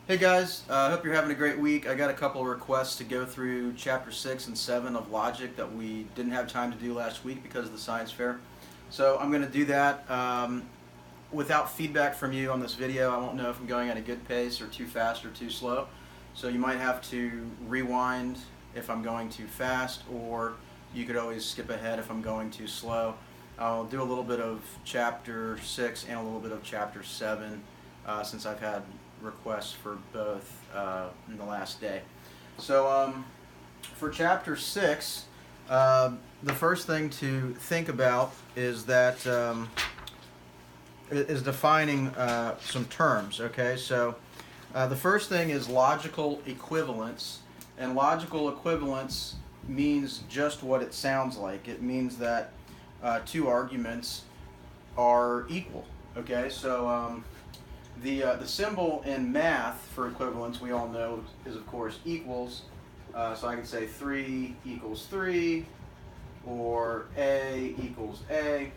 Hey guys, I hope you're having a great week. I got a couple of requests to go through chapter 6 and 7 of Logic that we didn't have time to do last week because of the science fair. So I'm going to do that without feedback from you on this video. I won't know if I'm going at a good pace or too fast or too slow. So you might have to rewind if I'm going too fast, or you could always skip ahead if I'm going too slow. I'll do a little bit of chapter 6 and a little bit of chapter 7 since I've had requests for both in the last day. So for chapter 6, the first thing to think about is that is defining some terms. Okay, so the first thing is logical equivalence, and logical equivalence means just what it sounds like. It means that two arguments are equal. Okay, so the symbol in math for equivalence, we all know, is of course equals. So I can say 3 equals 3, or A equals A,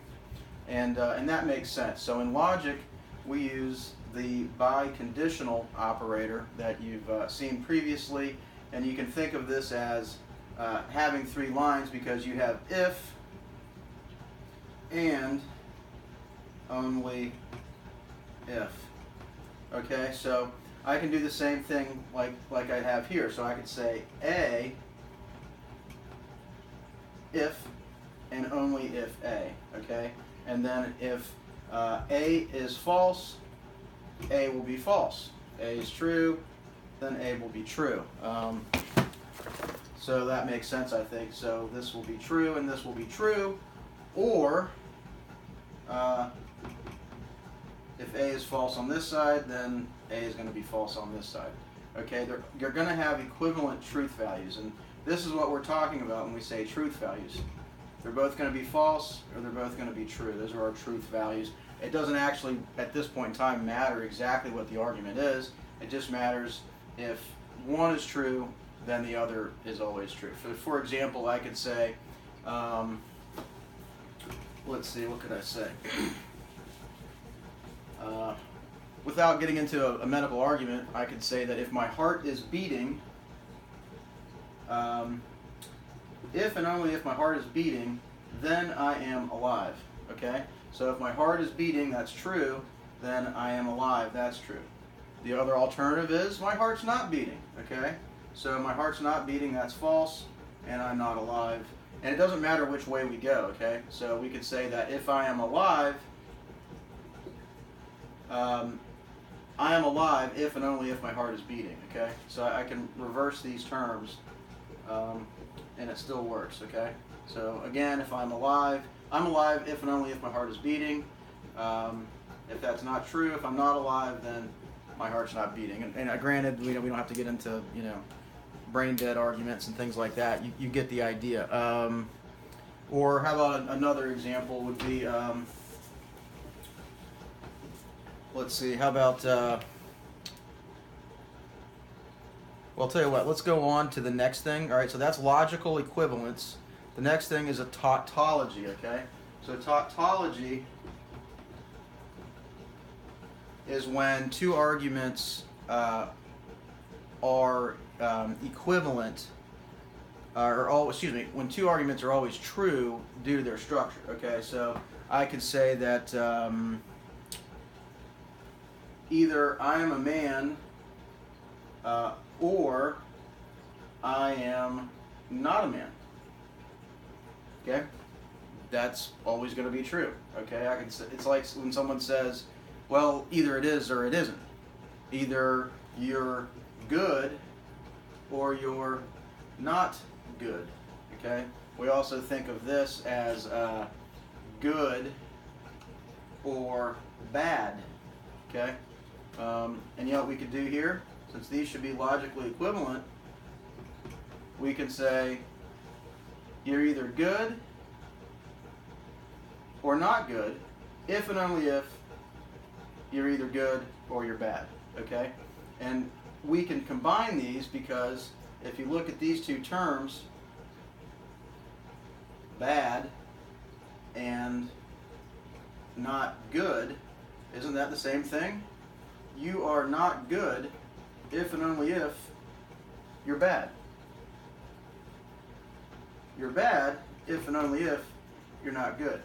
and that makes sense. So in logic, we use the biconditional operator that you've seen previously, and you can think of this as having 3 lines because you have if and only if. Okay, so I can do the same thing like I have here. So I could say A if and only if A. Okay, and then if A is false, A will be false. A is true, then A will be true. So that makes sense, I think. So this will be true and this will be true, or if A is false on this side, then A is going to be false on this side. Okay, they're going to have equivalent truth values, and this is what we're talking about when we say truth values. They're both going to be false, or they're both going to be true. Those are our truth values. It doesn't actually, at this point in time, matter exactly what the argument is. It just matters if one is true, then the other is always true. For example, I could say, let's see, what could I say? Without getting into a medical argument, I could say that if my heart is beating, if and only if my heart is beating, then I am alive. Okay? So if my heart is beating, that's true, then I am alive, that's true. The other alternative is my heart's not beating. Okay? So my heart's not beating, that's false, and I'm not alive. And it doesn't matter which way we go. Okay? So we could say that if I am alive, I am alive if and only if my heart is beating. Okay, so I can reverse these terms, and it still works. Okay, so again, if I'm alive if and only if my heart is beating. If that's not true, if I'm not alive, then my heart's not beating. And granted, we don't have to get into brain dead arguments and things like that. You get the idea. Or how about another example would be. Let's see, how about, well, I'll tell you what, let's go on to the next thing. All right, so that's logical equivalence. The next thing is a tautology, okay? So tautology is when two arguments are equivalent, when two arguments are always true due to their structure, okay? So I could say that either I am a man or I am not a man. Okay? That's always going to be true. Okay? It's like when someone says, well, either it is or it isn't. Either you're good or you're not good. Okay? We also think of this as good or bad. Okay? And you know what we could do here? Since these should be logically equivalent, we can say you're either good or not good, if and only if you're either good or you're bad. Okay? And we can combine these because if you look at these two terms, bad and not good, isn't that the same thing? You are not good if and only if you're bad. You're bad if and only if you're not good.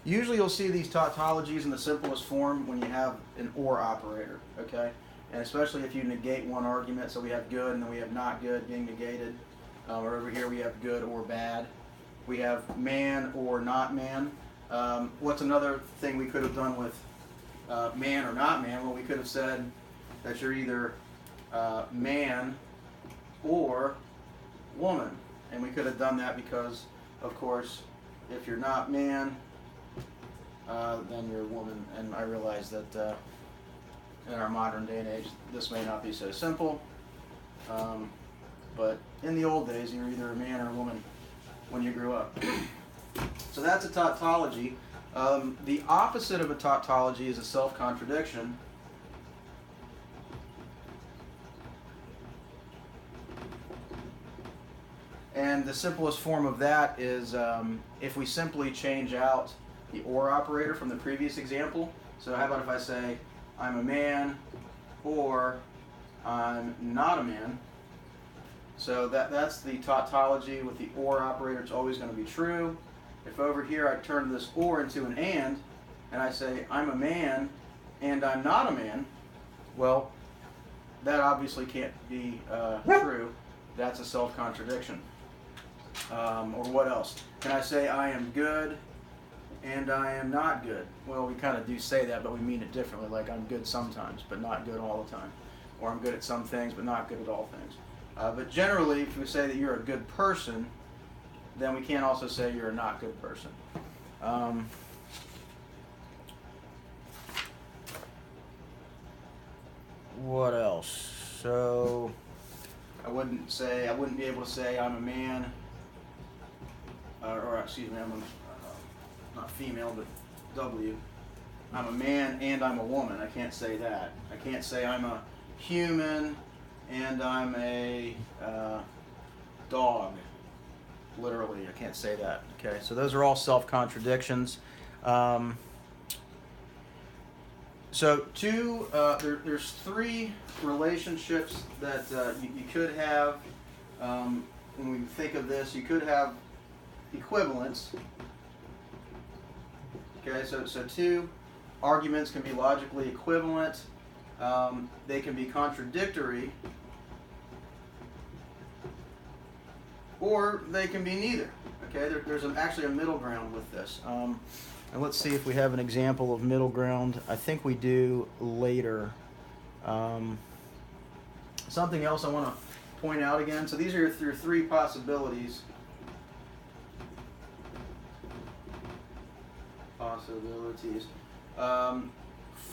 Usually you'll see these tautologies in the simplest form when you have an or operator, okay? And especially if you negate one argument, so we have good and then we have not good being negated. Or over here we have good or bad. We have man or not man. What's another thing we could have done with man or not man? Well, we could have said that you're either man or woman. And we could have done that because, of course, if you're not man, then you're a woman. And I realize that in our modern day and age, this may not be so simple. But in the old days, you were either a man or a woman when you grew up. So that's a tautology. The opposite of a tautology is a self-contradiction. And the simplest form of that is if we simply change out the or operator from the previous example. So how about if I say, I'm a man, or I'm not a man. So that's the tautology with the or operator. It's always going to be true. If over here I turn this or into an and I say, I'm a man and I'm not a man, well, that obviously can't be true. That's a self-contradiction. Or what else? Can I say I am good and I am not good? Well, we kind of do say that, but we mean it differently. Like I'm good sometimes, but not good all the time. Or I'm good at some things, but not good at all things. But generally, if we say that you're a good person, then we can't also say you're a not good person. What else? So I wouldn't be able to say I'm a man, or excuse me, I'm not female, but W. I'm a man and I'm a woman. I can't say that. I can't say I'm a human and I'm a dog. Literally, I can't say that. Okay, so those are all self-contradictions. So there's three relationships that you could have when we think of this. You could have equivalence. Okay, so two arguments can be logically equivalent. They can be contradictory, or they can be neither. Okay, there's actually a middle ground with this. And let's see if we have an example of middle ground. I think we do later. Something else I want to point out again. So these are your three possibilities.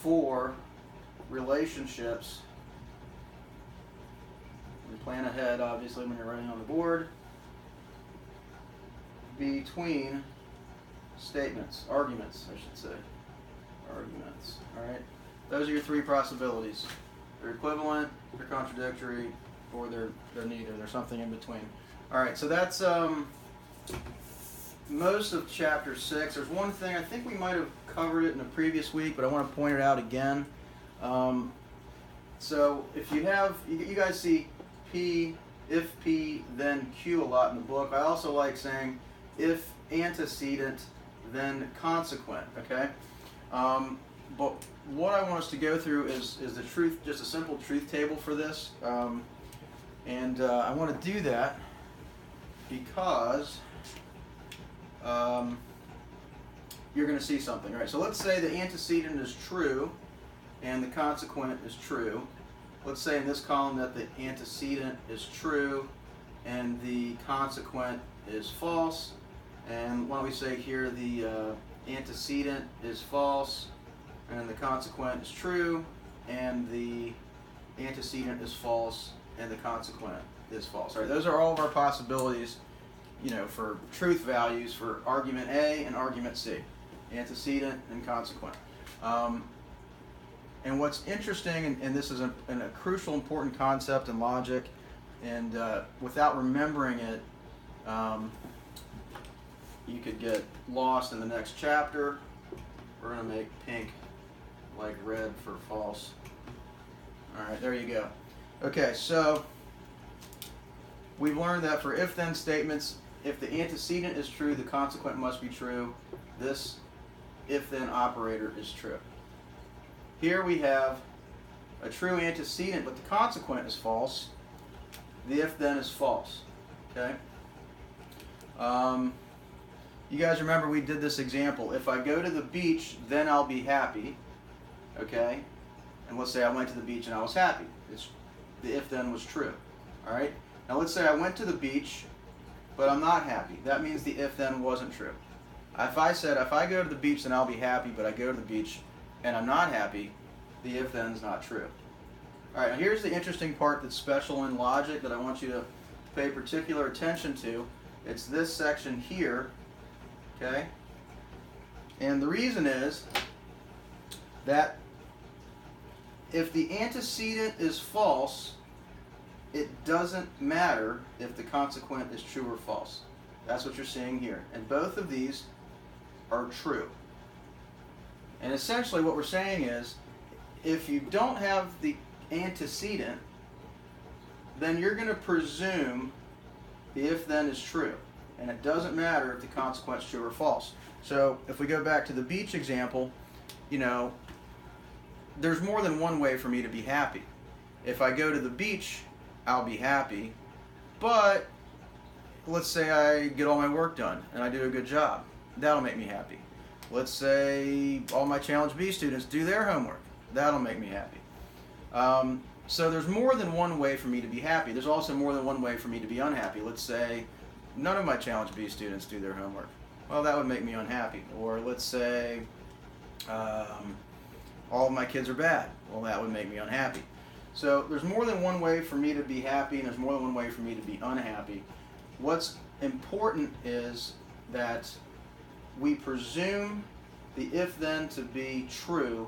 For relationships. You plan ahead, obviously, when you're writing on the board. Between statements, arguments, I should say. Arguments, all right? Those are your three possibilities. They're equivalent, they're contradictory, or they're neither. They're something in between. All right, so that's most of chapter 6. There's one thing, I think we might have covered it in a previous week, but I want to point it out again. So if you have, you guys see P, if P, then Q a lot in the book. I also like saying if antecedent, then consequent, okay? But what I want us to go through is the truth, just a simple truth table for this. And I want to do that because you're going to see something, right? So let's say the antecedent is true and the consequent is true. Let's say in this column that the antecedent is true and the consequent is false. And why don't we say here the antecedent is false and the consequent is true, and the antecedent is false and the consequent is false. All right, those are all of our possibilities, for truth values for argument A and argument C, antecedent and consequent. And what's interesting, and this is a crucial, important concept in logic, and without remembering it, you could get lost in the next chapter. We're going to make pink like red for false. All right, there you go. Okay, so we've learned that for if-then statements, if the antecedent is true, the consequent must be true. This if-then operator is true. Here we have a true antecedent, but the consequent is false. The if-then is false. Okay? You guys remember we did this example. If I go to the beach, then I'll be happy. Okay? And let's say I went to the beach and I was happy. The if-then was true. Alright? Now let's say I went to the beach, but I'm not happy. That means the if-then wasn't true. If I said, if I go to the beach, then I'll be happy, but I go to the beach and I'm not happy, the if-then's not true. Alright, now here's the interesting part that's special in logic that I want you to pay particular attention to. It's this section here. Okay? And the reason is that if the antecedent is false, it doesn't matter if the consequent is true or false. That's what you're seeing here. And both of these are true. And essentially what we're saying is, if you don't have the antecedent, then you're going to presume the if-then is true. And it doesn't matter if the consequent is true or false. So if we go back to the beach example, you know, there's more than one way for me to be happy. If I go to the beach, I'll be happy. But let's say I get all my work done and I do a good job. That'll make me happy. Let's say all my Challenge B students do their homework. That'll make me happy. So there's more than one way for me to be happy. There's also more than one way for me to be unhappy. Let's say none of my Challenge B students do their homework. Well, that would make me unhappy. Or let's say all of my kids are bad. Well, that would make me unhappy. So there's more than one way for me to be happy, and there's more than one way for me to be unhappy. What's important is that we presume the if-then to be true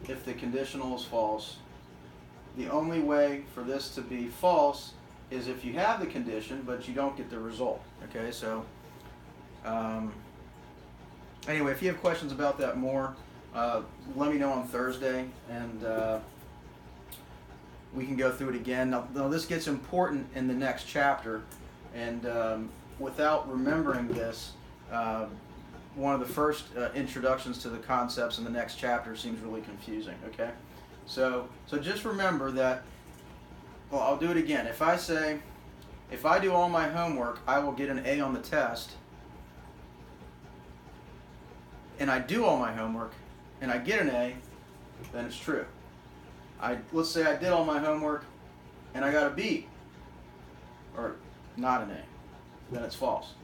if the conditional is false. The only way for this to be false is if you have the condition, but you don't get the result. Okay, so anyway, if you have questions about that more, let me know on Thursday, and we can go through it again. Now this gets important in the next chapter, and without remembering this, one of the first introductions to the concepts in the next chapter seems really confusing. Okay, so just remember that. Well, I'll do it again. If I say, if I do all my homework, I will get an A on the test, and I do all my homework, and I get an A, then it's true. Let's say I did all my homework, and I got a B, or not an A, then it's false.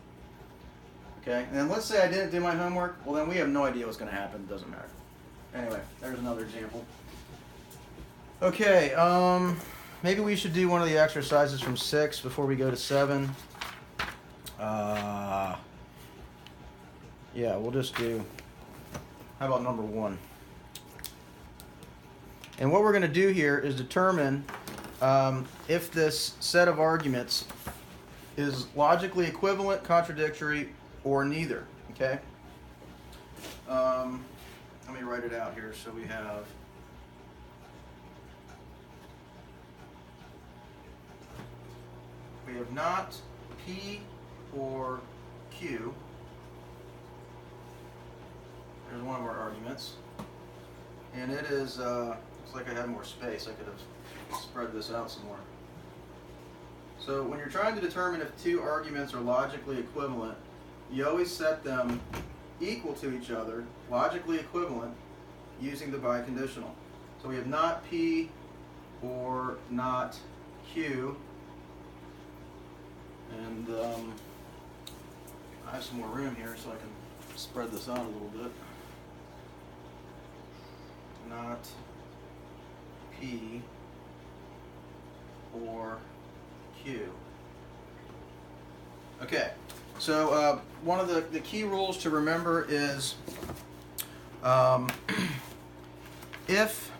Okay, and then let's say I didn't do my homework, well then we have no idea what's going to happen, it doesn't matter. Anyway, there's another example. Okay, maybe we should do one of the exercises from 6 before we go to 7. Yeah, we'll just do, how about number 1? And what we're going to do here is determine if this set of arguments is logically equivalent, contradictory, or neither. Okay? Let me write it out here so we have. We have not P or Q. There's one of our arguments. And it is, looks like I have more space. I could have spread this out some more. So when you're trying to determine if two arguments are logically equivalent, you always set them equal to each other, logically equivalent, using the biconditional. So we have not P or not Q. And I have some more room here so I can spread this out a little bit. Not P or Q. Okay, so one of the key rules to remember is if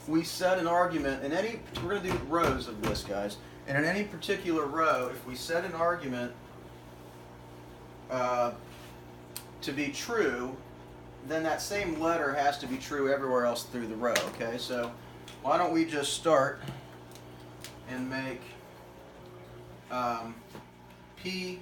we set an argument in any, we're going to do rows of this, guys, and in any particular row, if we set an argument to be true, then that same letter has to be true everywhere else through the row, okay? So why don't we just start and make P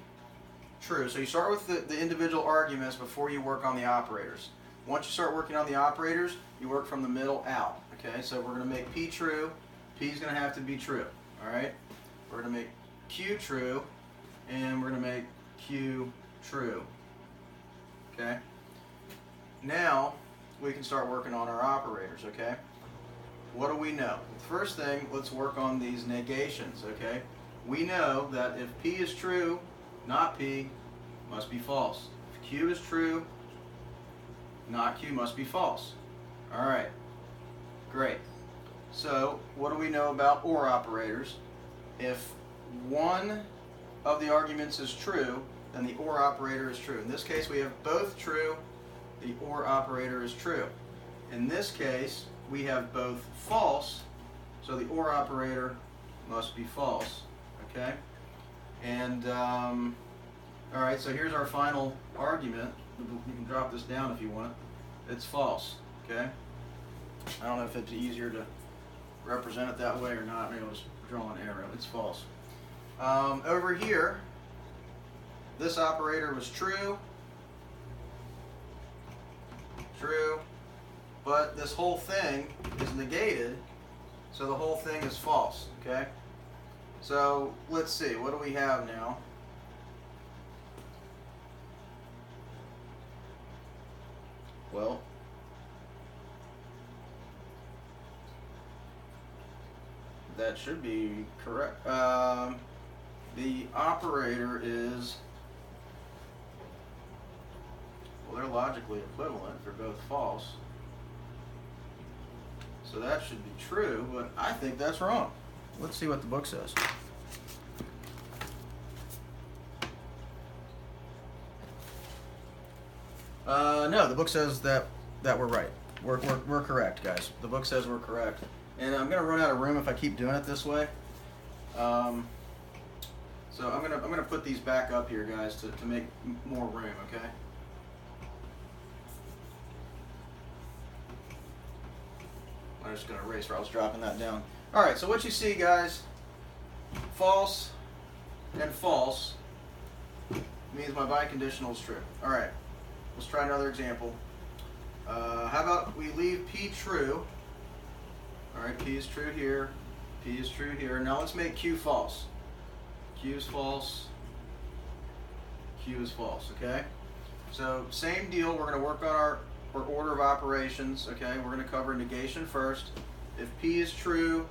true. So you start with the individual arguments before you work on the operators. Once you start working on the operators, you work from the middle out, okay? So we're going to make P true. P is going to have to be true, all right? We're going to make Q true, and we're going to make Q true, okay? Now we can start working on our operators, okay? What do we know? First thing, let's work on these negations, okay? We know that if P is true, not P, must be false. If Q is true, not Q must be false. All right, great. So what do we know about OR operators? If one of the arguments is true, then the OR operator is true. In this case, we have both true. The OR operator is true. In this case, we have both false, so the OR operator must be false, okay? And, all right, so here's our final argument. You can drop this down if you want. It's false, okay? I don't know if it's easier to represent it that way or not. Maybe I'll just draw an arrow. It's false. Over here, this operator was true, but this whole thing is negated, so the whole thing is false, okay? So let's see, what do we have now? Well, that should be correct. The operator is, well, they're logically equivalent for both false. So that should be true, but I think that's wrong. Let's see what the book says. No, the book says that we're right. We're correct, guys. The book says we're correct. And I'm gonna run out of room if I keep doing it this way. So I'm gonna put these back up here, guys, to make more room. Okay. I'm just going to erase where I was dropping that down. Alright, so what you see, guys, false and false means my biconditional is true. Alright, let's try another example. How about we leave P true. Alright, P is true here. P is true here. Now let's make Q false. Q is false. Q is false, okay? So same deal, we're going to work on our order of operations, okay? We're going to cover negation first. If P is true,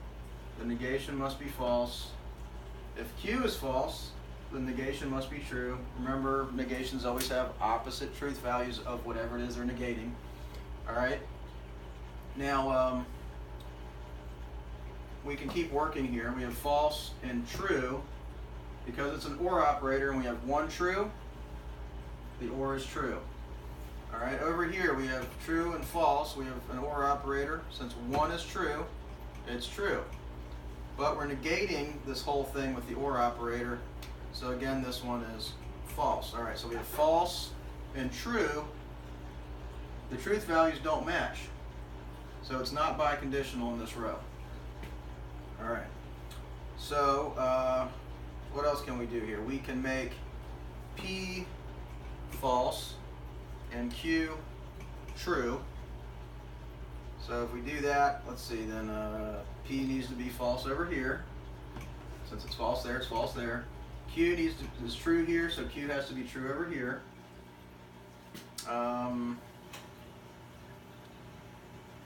the negation must be false. If Q is false, the negation must be true. Remember, negations always have opposite truth values of whatever it is they're negating. Alright? Now, we can keep working here. We have false and true. Because it's an OR operator and we have one true, the OR is true. Alright, over here we have true and false. We have an OR operator. Since one is true, it's true. But we're negating this whole thing with the OR operator. So again, this one is false. Alright, so we have false and true. The truth values don't match. So it's not biconditional in this row. Alright, so what else can we do here? We can make P false and Q true. So if we do that, let's see, then P needs to be false over here. Since it's false there, it's false there. Q is true here, so Q has to be true over here.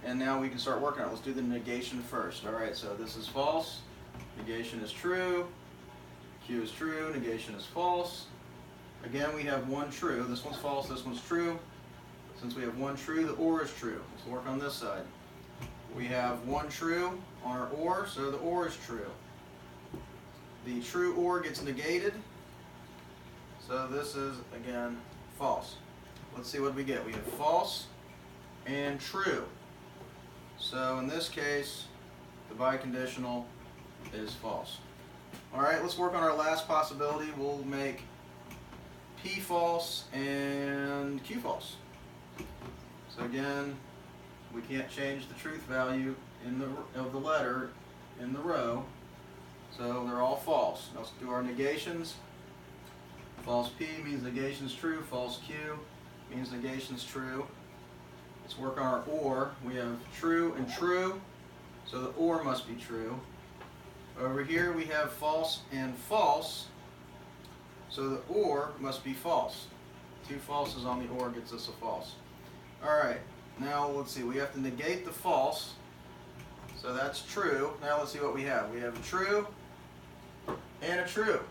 And now we can start working on it. Let's do the negation first. Alright, so this is false. Negation is true. Q is true. Negation is false. Again, we have one true. This one's false, this one's true. Since we have one true, the OR is true. Let's work on this side. We have one true on our OR, so the OR is true. The true OR gets negated, so this is, again, false. Let's see what we get. We have false and true. So in this case, the biconditional is false. Alright, let's work on our last possibility. We'll make P false and Q false. So again, we can't change the truth value of the letter in the row, so they're all false. Now let's do our negations. False P means negation's true. False Q means negation's true. Let's work on our OR. We have true and true, so the OR must be true. Over here we have false and false, so the OR must be false. Two falses on the OR gets us a false. Alright, now let's see, we have to negate the false, so that's true. Now let's see what we have. We have a true and a true.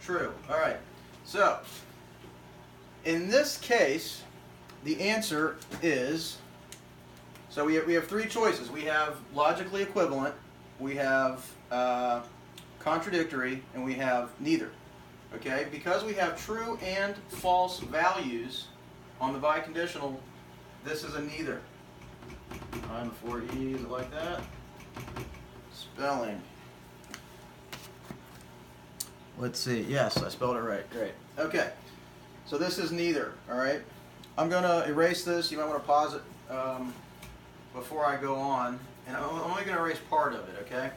True. Alright, so in this case, the answer is, so we have three choices. We have logically equivalent, we have contradictory, and we have neither. Okay, because we have true and false values on the biconditional, this is a neither. I before E, is it like that? Spelling. Let's see, yes, I spelled it right, great. Okay, so this is neither, alright? I'm going to erase this. You might want to pause it before I go on. And I'm only going to erase part of it, okay?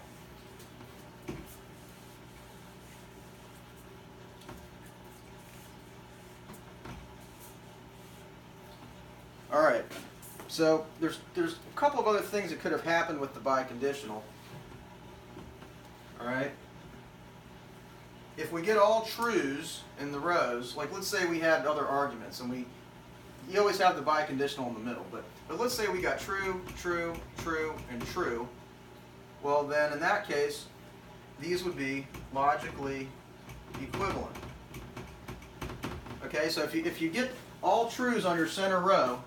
Alright, so there's a couple of other things that could have happened with the biconditional. Alright? If we get all trues in the rows, like let's say we had other arguments, and you always have the biconditional in the middle, but let's say we got true, true, true, and true. Well then in that case, these would be logically equivalent. Okay, so if you get all trues on your center row,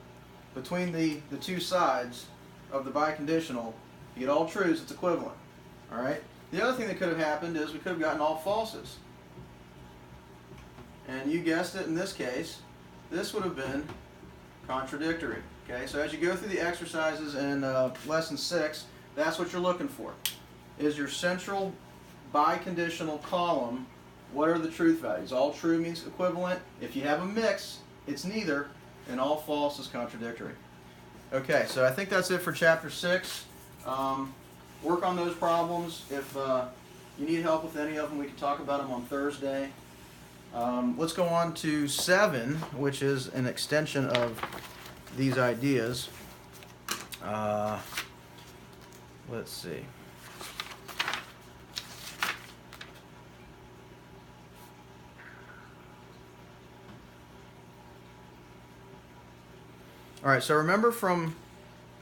between the two sides of the biconditional, you get all trues, it's equivalent. Alright? The other thing that could have happened is we could have gotten all falses. And you guessed it, in this case, this would have been contradictory. Okay, so as you go through the exercises in lesson 6, that's what you're looking for. Is your central biconditional column, what are the truth values? All true means equivalent. If you have a mix, it's neither, and all false is contradictory. Okay, so I think that's it for chapter 6. Work on those problems. If you need help with any of them, we can talk about them on Thursday. Let's go on to 7, which is an extension of these ideas. Let's see. All right, so remember from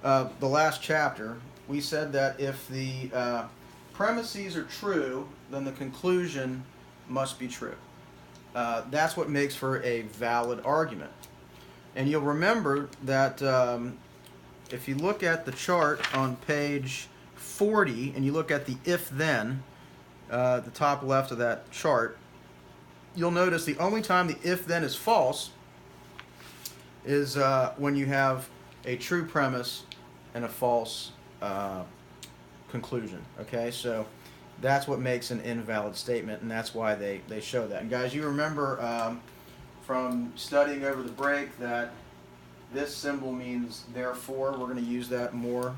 the last chapter, we said that if the premises are true, then the conclusion must be true. That's what makes for a valid argument. And you'll remember that if you look at the chart on page 40 and you look at the if-then, the top left of that chart, you'll notice the only time the if-then is false is when you have a true premise and a false conclusion. Okay, so that's what makes an invalid statement, and that's why they show that. And guys, you remember from studying over the break that this symbol means therefore. We're going to use that more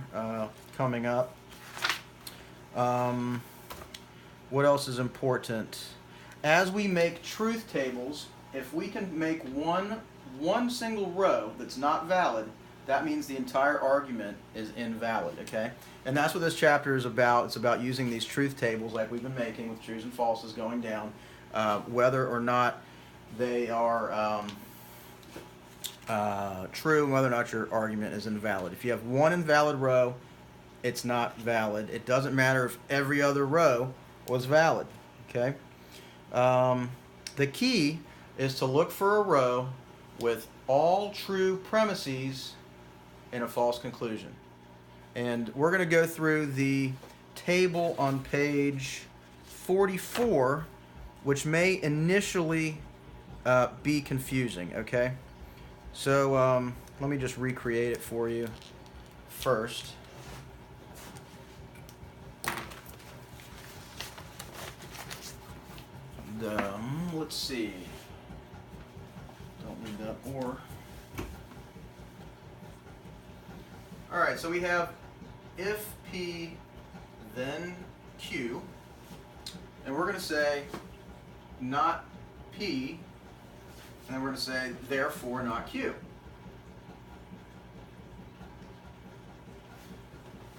coming up. What else is important? As we make truth tables, if we can make one single row that's not valid, that means the entire argument is invalid, okay? And that's what this chapter is about. It's about using these truth tables like we've been making with trues and falses going down, whether or not they are true and whether or not your argument is invalid. If you have one invalid row, it's not valid. It doesn't matter if every other row was valid, okay? The key is to look for a row with all true premises and a false conclusion. And we're going to go through the table on page 44, which may initially be confusing, okay? So let me just recreate it for you first. And, let's see. Don't need that or. All right, so we have if P, then Q, and we're going to say not P, and then we're going to say therefore not Q.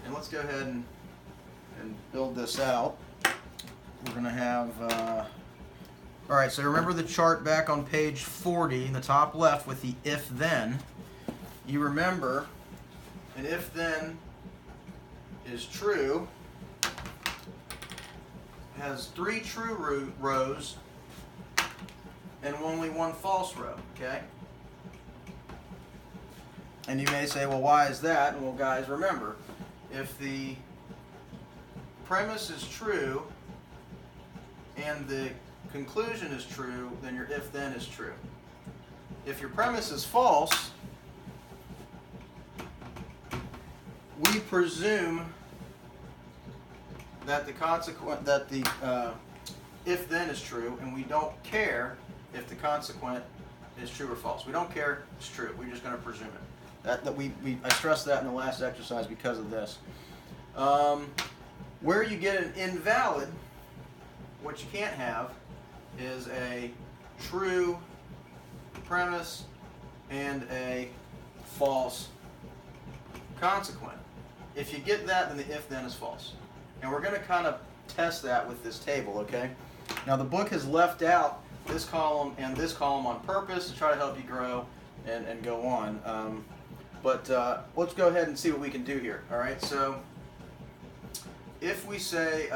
And let's go ahead and build this out. We're going to have, all right, so remember the chart back on page 40 in the top left with the if-then. You remember an if-then is true, has 3 true rows and only 1 false row, okay? And you may say, well, why is that? And well, guys, remember, if the premise is true and the conclusion is true, then your if-then is true. If your premise is false, we presume that the if-then is true, and we don't care if the consequent is true or false. We don't care if it's true. We're just going to presume it. I stressed that in the last exercise because of this. Where you get an invalid, what you can't have is a true premise and a false consequent. If you get that, then the if-then is false. And we're going to kind of test that with this table, okay? Now the book has left out this column and this column on purpose to try to help you grow and go on. But let's go ahead and see what we can do here, all right? So if we say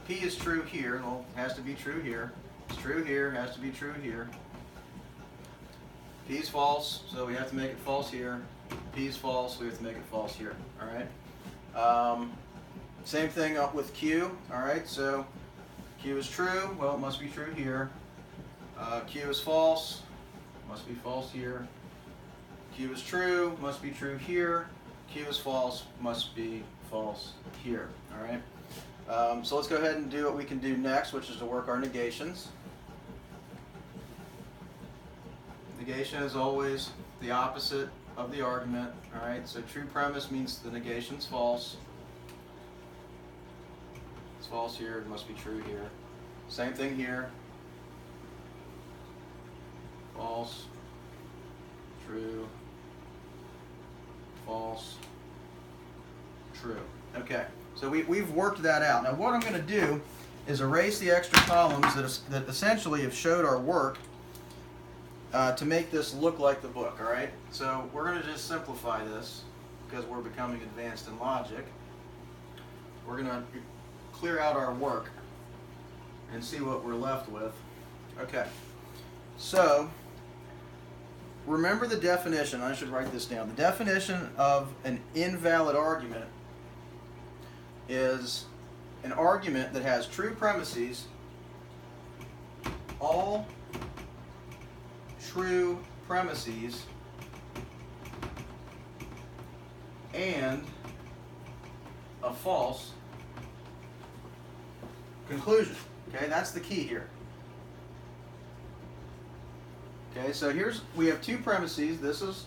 P is true here, well, it has to be true here. It's true here, has to be true here. P is false, so we have to make it false here. P is false, we have to make it false here, all right? Same thing up with Q, all right? So Q is true, well, it must be true here. Q is false, must be false here. Q is true, must be true here. Q is false, must be false here, all right? So let's go ahead and do what we can do next, which is to work our negations. Negation is always the opposite of the argument, all right? So true premise means the negation's false. It's false here, it must be true here. Same thing here. False, true, false, true. Okay, so we've worked that out. Now what I'm going to do is erase the extra columns that essentially have showed our work to make this look like the book, all right? So we're going to just simplify this because we're becoming advanced in logic. We're going to clear out our work and see what we're left with. Okay, so remember the definition. I should write this down. The definition of an invalid argument is an argument that has true premises, all true premises, and a false conclusion. Okay, that's the key here. Okay, so we have 2 premises. This is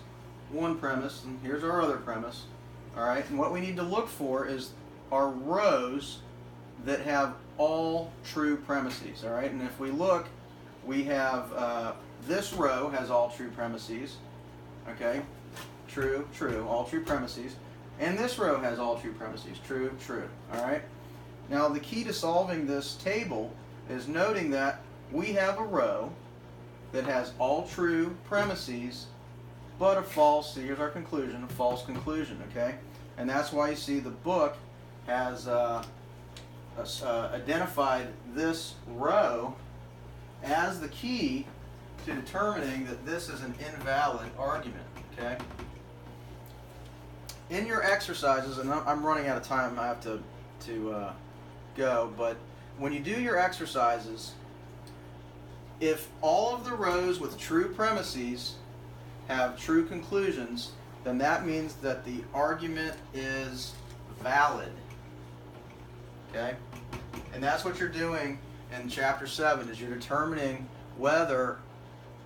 one premise, and here's our other premise. All right, and what we need to look for is our rows that have all true premises. All right, and if we look, we have this row has all true premises. Okay, true, true, all true premises. And this row has all true premises. True, true. All right. Now the key to solving this table is noting that we have a row that has all true premises, but a false, so here's our conclusion, a false conclusion, okay? And that's why you see the book has identified this row as the key to determining that this is an invalid argument, okay? In your exercises, and I'm running out of time, I have to go, but when you do your exercises, if all of the rows with true premises have true conclusions, then that means that the argument is valid. Okay? And that's what you're doing in chapter 7, is you're determining whether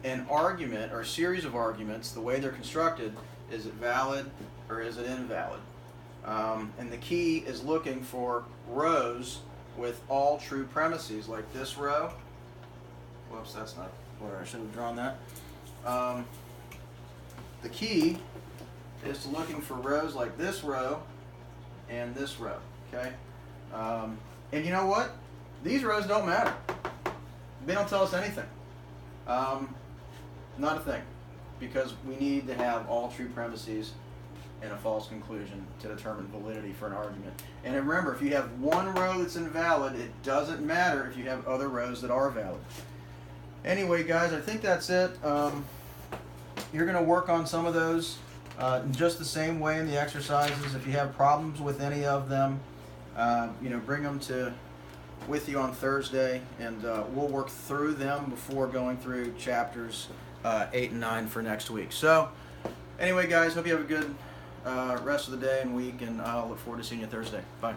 an argument or a series of arguments, the way they're constructed, is it valid or is it invalid? And the key is looking for rows with all true premises, like this row. Whoops, that's not where I should have drawn that. The key is to looking for rows like this row and this row, okay? And you know what? These rows don't matter. They don't tell us anything. Not a thing, because we need to have all true premises and a false conclusion to determine validity for an argument. And remember, if you have one row that's invalid, it doesn't matter if you have other rows that are valid. Anyway, guys, I think that's it. You're going to work on some of those in just the same way in the exercises. If you have problems with any of them, bring them with you on Thursday, and we'll work through them before going through chapters 8 and 9 for next week. So, anyway, guys, hope you have a good rest of the day and week, and I'll look forward to seeing you Thursday. Bye.